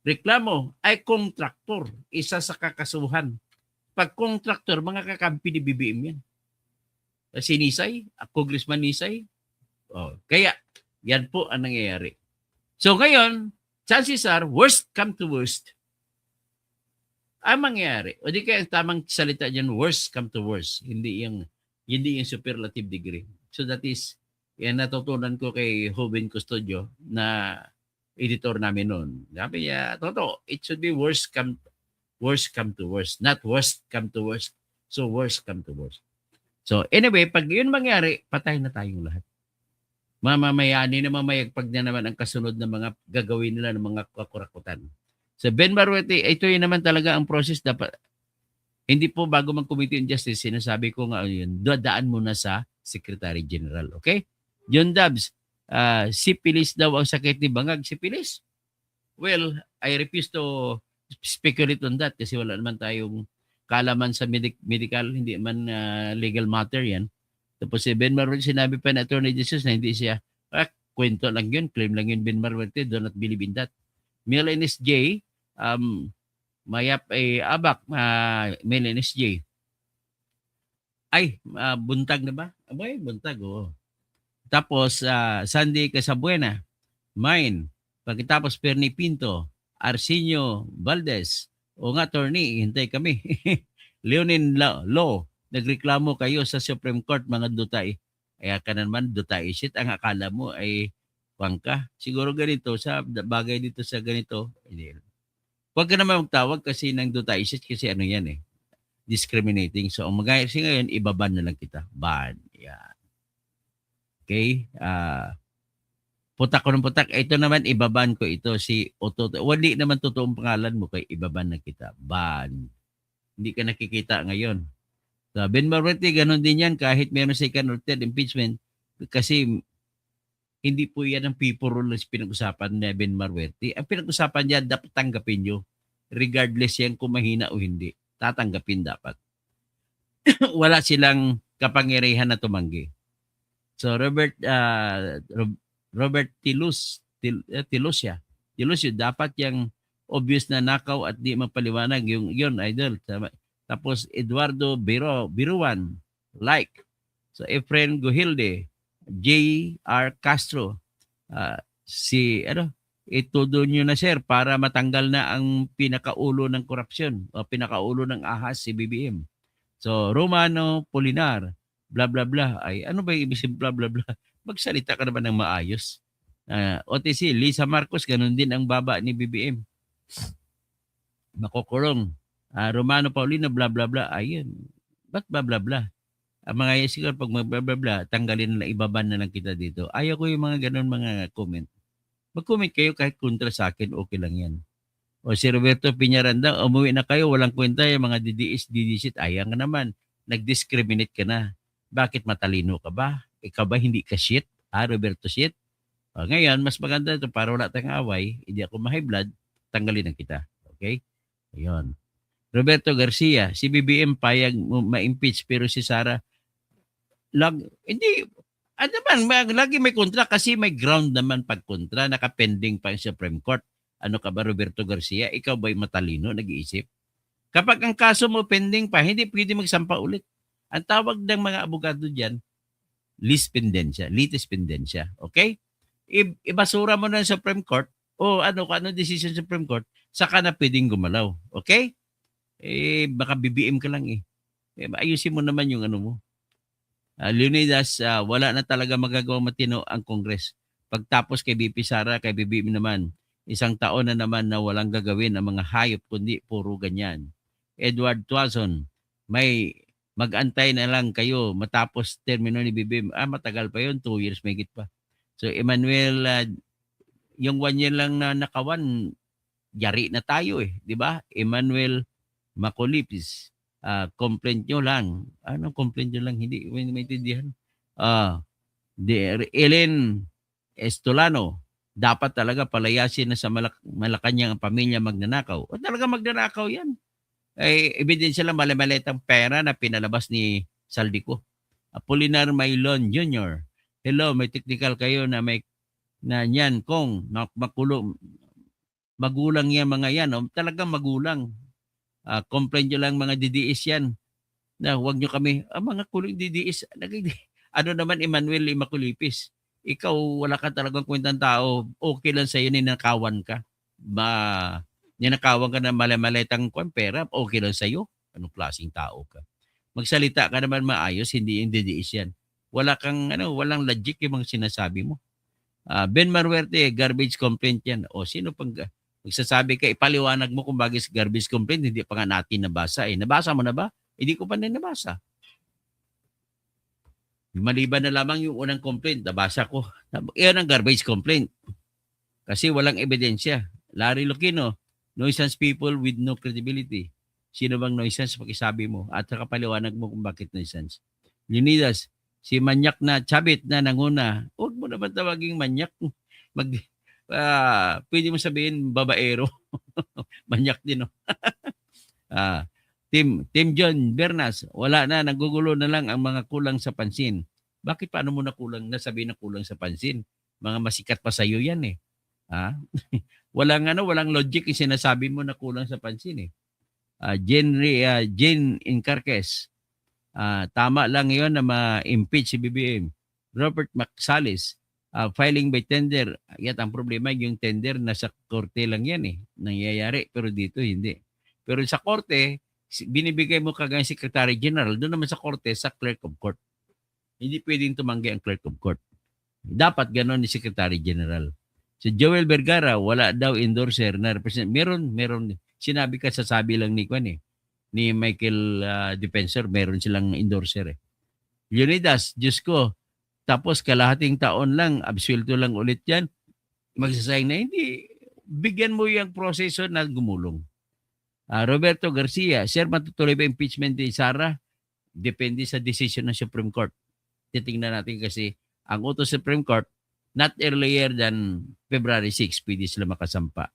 reklamo ay kontraktor, isa sa kakasuhan. Pag kontraktor, mga kakampi ni BBM yan. Si Nisay, Congressman Nisay. Oh, kaya, yan po ang nangyayari. So ngayon, chances are, worst come to worst, ang mangyayari. O di kaya ang tamang salita dyan, worst come to worst. Hindi yung superlative degree. So that is, yan natutunan ko kay Joven Custodio na editor namin noon. Sabi niya, Toto, it should be worst come to worst. Not worst come to worst. So worst come to worst. So anyway, pag yun mangyari, patay na tayong lahat. Mamamayani na mamayagpag na naman ang kasunod na mga gagawin nila ng mga kakurakutan. So Ben Maruete, ito yun naman talaga ang process. Dapat, hindi po bago mag-Committee on Justice, sinasabi ko nga yun, daan muna sa Secretary General. Okay? John Dubs, sipilis daw ang sakit ni Bangag. Sipilis? Well, I refuse to speculate on that kasi wala naman tayong kalaman sa medical, hindi man legal matter yan. Tapos si Ben Maruete, sinabi pa na Attorney Jesus na hindi siya, kwento lang yun, claim lang yun Ben Maruete, do not believe in that. Mel NSJ, Mayap ay Abak, Mel NSJ. Ay, buntag na ba? Abay, buntag, oh. Tapos, Sandy Casabuena, mine. Pagkatapos, Perny Pinto, Arsenio Valdez, o nga, attorney, hintay kami. Leonin Law, nagreklamo kayo sa Supreme Court, mga dutay. Kaya ka naman, dutay shit. Ang akala mo ay pangka. Siguro ganito, sa bagay dito sa ganito, hindi. Huwag ka naman magtawag kasi ng dutay shit kasi ano yan eh. Discriminating. So, ang magayari ngayon, ibaban na lang kita. Ban. Yan. Okay? Putak ko ng putak. Ito naman, ibaban ko ito. Si Ototo. Wali naman totoong pangalan mo kay ibaban na kita. Ban. Hindi ka nakikita ngayon. So, Ben Maruete, ganun din yan kahit meron second or third impeachment kasi hindi po yan ang people rule na pinag-usapan ni Ben Maruete. Ang pinag-usapan niya, dapat tanggapin nyo. Regardless yan kung mahina o hindi. Tatanggapin dapat. Wala silang kapangyarihan na tumanggi. So Robert Tilusya, dapat yung obvious na nakaw at di mapaliwanag yung yun, idol. Tapos Eduardo Biruan, like. So Efren Gohilde, J.R. Castro, itudo nyo na sir para matanggal na ang pinakaulo ng korupsyon o pinakaulo ng ahas si BBM. So Romano Polinar, blah blah blah. Ay ano ba yung ibig sabihin blah blah blah? Magsalita ka naman ng maayos. OTC, Lisa Marcos, ganun din ang baba ni BBM. Makukulong. Romano Paulino, blah blah blah. Ayun. Ba't blah blah blah? Ang mga yan siguro pag mag-blah blah blah, tanggalin na, ibaban na lang kita dito. Ayaw ko yung mga ganun mga comment. Mag-comment kayo kahit kontra sa akin, okay lang yan. O si Roberto Piñaranda, umuwi na kayo, walang kwenta yung mga DDS, ayaw nga naman. Nag-discriminate ka na. Bakit matalino ka ba? Ikaw ba hindi ka shit? Roberto shit? O, ngayon, mas maganda ito para wala tayong away, hindi ako ma-high blood, tanggalin na kita. Okay? Ayun. Roberto Garcia, si BBM payag ma-impeach pero si Sara hindi, lagi may kontra kasi may ground naman pag kontra, nakapending pa yung Supreme Court. Ano ka ba, Roberto Garcia? Ikaw ba'y matalino, nag-iisip? Kapag ang kaso mo pending pa, hindi pwede magsampa ulit. Ang tawag ng mga abogado dyan, litis pendensya. Okay? Ibasura mo na sa Supreme Court o ano decision sa Supreme Court, saka na pwedeng gumalaw. Okay? Baka BBM ka lang eh. Ayusin mo naman yung ano mo. Leonidas, wala na talaga magagawang matino ang Congress. Pagtapos kay BP Sara, kay BBM naman, isang taon na naman na walang gagawin ang mga hayop kundi puro ganyan. Edward Tuazon, may mag-antay na lang kayo matapos termino ni BBM. Matagal pa yun, 2 years may pa. So Emmanuel, yung 1 year lang na nakawan, yari na tayo di ba? Emmanuel Macolipis, complaint nyo lang. Anong complaint nyo lang? Hindi maintindihan. Ellen Estolano, dapat talaga palayasin na sa Malacanang ang pamilya magnanakaw. O talaga magnanakaw yan. Ay, ebidensya lang malimaletang pera na pinalabas ni Saldico. Apolinar Maylon Jr. Hello, may technical kayo na may na yan kung makulong magulang yan mga yan. Talagang magulang. Complain nyo lang mga DDS yan. Na huwag nyo kami, mga kulong DDS. Ano naman Emmanuel Immaculipis? Ikaw wala ka talagang kwentang tao. Okay lang sa'yo ninakawan ka. Ninakawan ka ng malamaletang pera. Okay lang sa'yo. Anong klaseng tao ka? Magsalita ka naman maayos, hindi yung DDS yan. Wala kang, walang logic yung mga sinasabi mo. Ben Maruerte, garbage complaint yan. O sino pang magsasabi ka, ipaliwanag mo kung bagay garbage complaint, hindi pa nga natin nabasa. Nabasa mo na ba? Hindi ko pa na nabasa. Maliban na lamang yung unang complaint, nabasa ko. Yan ang garbage complaint. Kasi walang ebidensya. Larry Lucchino, nuisance people with no credibility. Sino bang nuisance? Pakisabi mo. At saka paliwanag mo kung bakit nuisance. Leonidas, si manyak na Chabit na nanguna. Huwag mo naman tawaging manyak. Pwede mo sabihin babaero. Manyak din. Tim John Bernas, wala na, nagugulo na lang ang mga kulang sa pansin. Bakit paano mo na kulang, nasabihin na kulang sa pansin? Mga masikat pa sa'yo yan walang logic yung sinasabi mo na kulang sa pansin Jane Incarques, tama lang yon na ma-impeach si BBM. Robert Macsalis, filing by tender. Yan ang problema, yung tender nasa korte lang yan nangyayari, pero dito hindi. Pero sa korte, binibigay mo kagaya Secretary General, doon naman sa korte, sa Clerk of Court. Hindi pwedeng tumanggi ang Clerk of Court. Dapat ganon ni Secretary General. Si Joel Vergara, wala daw endorser na represent. Meron. Sinabi ka, sasabi lang ni Michael Defensor, meron silang endorser Leonidas, Diyos ko, tapos kalahating taon lang, absuelto lang ulit yan, magsasayang na hindi. Bigyan mo yung proseso na gumulong. Roberto Garcia, sir, matutuloy ba impeachment ni Sara? Depende sa decision ng Supreme Court. Titingnan natin kasi ang utos sa Supreme Court, not earlier than February 6, pwede sila makasampa.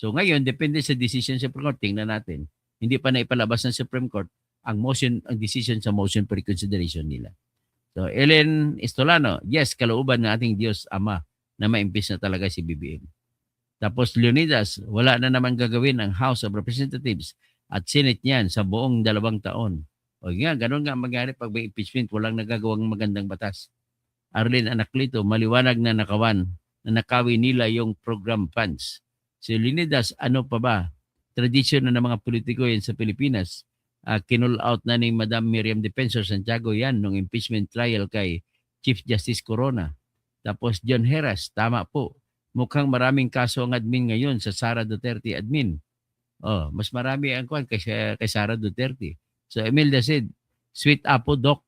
So ngayon, depende sa decision sa Supreme Court, tingnan natin. Hindi pa na ipalabas ng Supreme Court ang decision sa motion for reconsideration nila. So Ellen Estolano, yes, kalooban ng ating Diyos Ama na ma-impeach na talaga si BBM. Tapos Leonidas, wala na naman gagawin ang House of Representatives at Senate niyan sa buong 2 taon. O nga, ganun nga mangyari pag may impeachment, walang nagagawang magandang batas. Arlene Anaclito, maliwanag na nakawi nila yung program funds. Si Leonidas, ano pa ba? Tradisyon na ng mga politiko yan sa Pilipinas. Kinull out na ni Madam Miriam Defensor Santiago yan nung impeachment trial kay Chief Justice Corona. Tapos John Heras, tama po. Mukhang maraming kaso ang admin ngayon sa Sara Duterte admin. Mas marami ang kay Sara Duterte. So Imelda said, Sweet Apo Doc.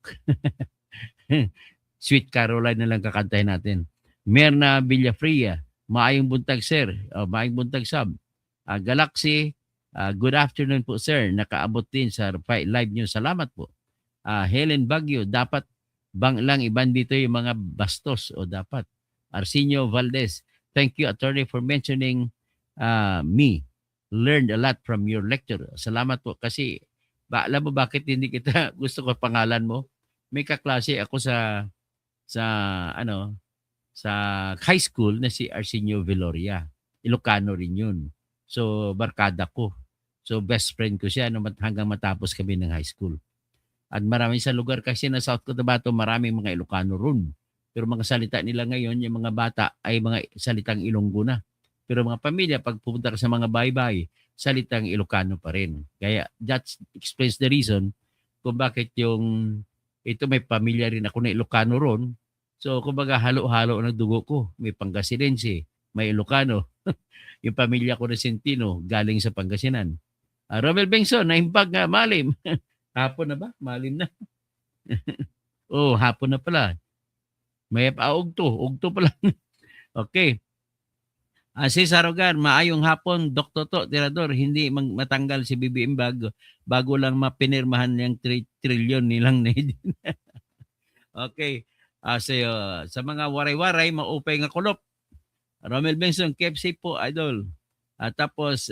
Sweet Caroline na lang kakantahin natin. Merna Villafria, maayong buntag sir. Maayong buntag sub. Galaxy, good afternoon po sir. Nakaabot din sa live nyo. Salamat po. Helen Baguio, dapat bang lang iban dito yung mga bastos o dapat? Arsenio Valdez, thank you attorney for mentioning me. Learned a lot from your lecture. Salamat po kasi alam mo bakit hindi kita gusto ko pangalan mo? May kaklase ako sa high school na si Arsenio Veloria. Ilocano rin yun. So barkada ko. So best friend ko siya hanggang matapos kami ng high school. At marami sa lugar kasi na South Cotabato, maraming mga Ilocano ron. Pero mga salita nila ngayon, yung mga bata ay mga salitang Ilonggo na. Pero mga pamilya, pag pupunta ka sa mga baybay, salitang Ilocano pa rin. Kaya that explains the reason kung bakit yung ito may pamilya rin ako na Ilocano ron. So, kumbaga halo-halo ng dugo ko. May Pangasinense, may Ilocano. Yung pamilya ko na Centino, galing sa Pangasinan. Romel Bengson, naimbag nga, malim. Hapon na ba? Malim na. Oh, hapon na pala. May ugto. Ugto pala. Okay. Si Sarogan, maayong hapon, Dr. To, Tirador, hindi matanggal si BBM bago lang mapinirmahan niyang 3 trillion nilang need. Okay. Sa mga waray-waray, maupay nga kulop. Romel Benson, keep safe po, idol. Tapos,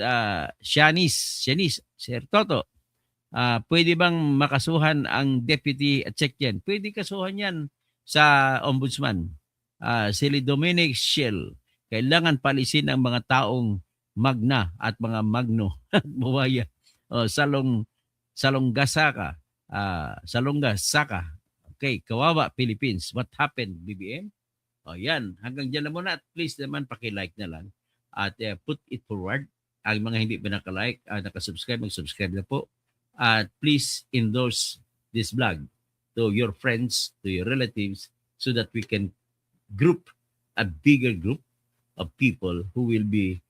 Shanice, Sir Toto, pwede bang makasuhan ang deputy at check yan? Pwede kasuhan yan sa ombudsman. Sili Dominic Shell, kailangan palisin ang mga taong magna at mga magno at buwaya. Salongasaka. Okay, kawawa Philippines. What happened, BBM? Yan. Hanggang dyan na muna. At please naman, pakilike na lang. At put it forward. Ang mga hindi pa nakalike, nakasubscribe, mag-subscribe na po. At please endorse this vlog to your friends, to your relatives, so that we can group a bigger group of people who will be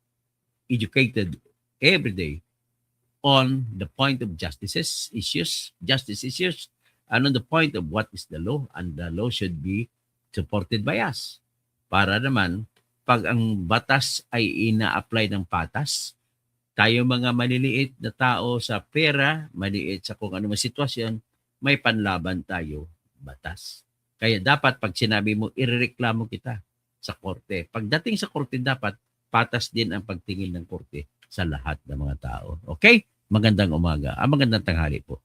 educated every day on the point of justice issues, and on the point of what is the law, and the law should be supported by us. Para naman, pag ang batas ay ina-apply ng patas, tayo mga maliliit na tao sa pera, maliit sa kung ano man sitwasyon, may panlaban tayo batas. Kaya dapat pag sinabi mo, irereklamo kita sa korte. Pagdating sa korte, dapat patas din ang pagtingin ng korte sa lahat ng mga tao. Okay? Magandang umaga. Magandang tanghali po.